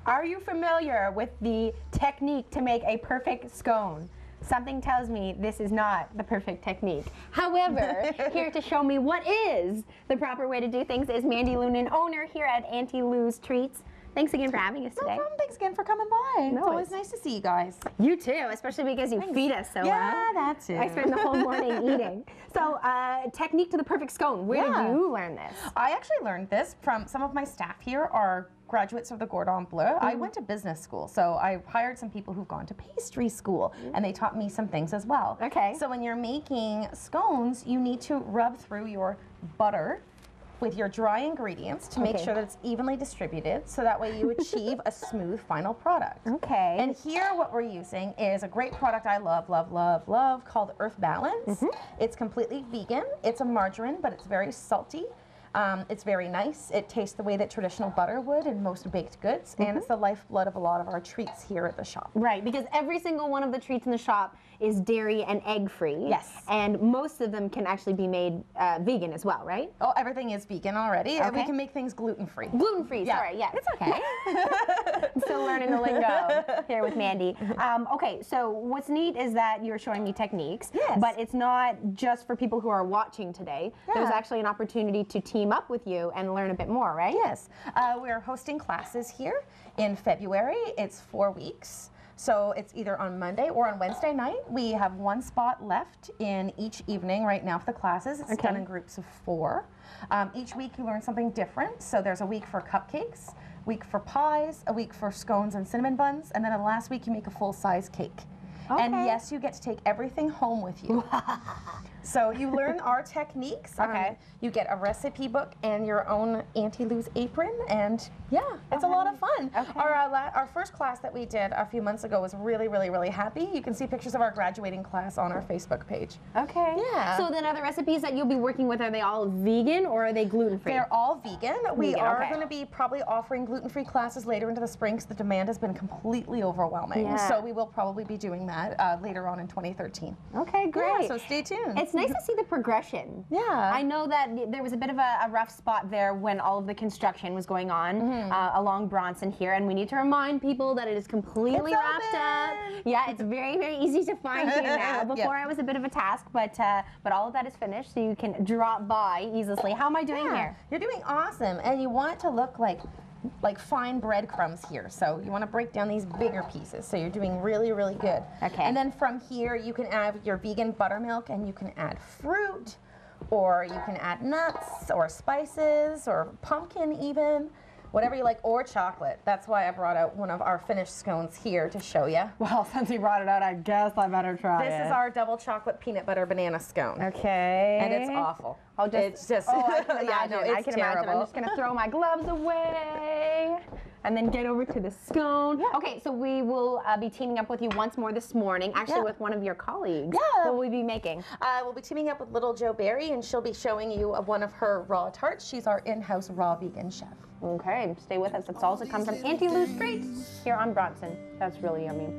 Are you familiar with the technique to make a perfect scone? Something tells me this is not the perfect technique. However, here to show me what is the proper way to do things is Mandy Loonan, owner here at Auntie Loo's Treats. Thanks again for having us today. No problem. Thanks again for coming by. No, it's always nice to see you guys. You too, especially because you feed us so well. Yeah, that's it. I spend the whole morning eating. So, technique to the perfect scone. Where did you learn this? I actually learned this from some of my staff here are graduates of the Cordon Bleu. I went to business school, so I hired some people who've gone to pastry school, and they taught me some things as well. Okay. So when you're making scones, you need to rub through your butter with your dry ingredients to make sure that it's evenly distributed, so that way you achieve a smooth final product. Okay. And here what we're using is a great product I love, love, love, love, called Earth Balance. It's completely vegan. It's a margarine, but it's very salty. It's very nice. It tastes the way that traditional butter would in most baked goods, and it's the lifeblood of a lot of our treats here at the shop. Right, because every single one of the treats in the shop is dairy and egg free. Yes. And most of them can actually be made vegan as well, right? Oh, everything is vegan already. Okay. We can make things gluten-free. Gluten-free, sorry, yeah. It's okay. I'm still learning the lingo here with Mandy. Okay, so what's neat is that you're showing me techniques, but it's not just for people who are watching today. There's actually an opportunity to team up with you and learn a bit more, right? Yes. We're hosting classes here in February. It's 4 weeks. So it's either on Monday or on Wednesday night. We have one spot left in each evening right now for the classes. It's done in groups of 4. Each week you learn something different. So there's a week for cupcakes, week for pies, a week for scones and cinnamon buns, and then the last week you make a full-size cake. And yes, you get to take everything home with you. So you learn our techniques. You get a recipe book and your own Auntie Loo's apron, and it's a lot of fun. Our first class that we did a few months ago was really, really, really happy. You can see pictures of our graduating class on our Facebook page. Okay. Yeah. So then other recipes that you'll be working with, are they all vegan or are they gluten-free? They're all vegan. We are going to be probably offering gluten-free classes later into the spring because the demand has been completely overwhelming. So we will probably be doing that later on in 2013. Okay, great. Yeah, so stay tuned. It's nice to see the progression. Yeah. I know that there was a bit of a rough spot there when all of the construction was going on along Bronson here, and we need to remind people that it is completely wrapped up. Yeah, it's very, very easy to find here now. Before it was a bit of a task, but all of that is finished, so you can drop by easily. How am I doing here? You're doing awesome, and you want it to look like fine breadcrumbs here. So you want to break down these bigger pieces. So you're doing really, really good. Okay. And then from here, you can add your vegan buttermilk, and you can add fruit, or you can add nuts, or spices, or pumpkin even. Whatever you like, or chocolate. That's why I brought out one of our finished scones here to show you. Well, since you brought it out, I guess I better try it. This is our double chocolate peanut butter banana scone. Okay. And it's awful. It's just, I can imagine. I can imagine. I'm just going to throw my gloves away and then get over to the scone. Okay, so we will be teaming up with you once more this morning, actually with one of your colleagues. What will we be making? We'll be teaming up with Little Jo Berry, and she'll be showing you one of her raw tarts. She's our in-house raw vegan chef. Okay, stay with us. It's also come from Auntie Loo's Treats here on Bronson. That's really yummy.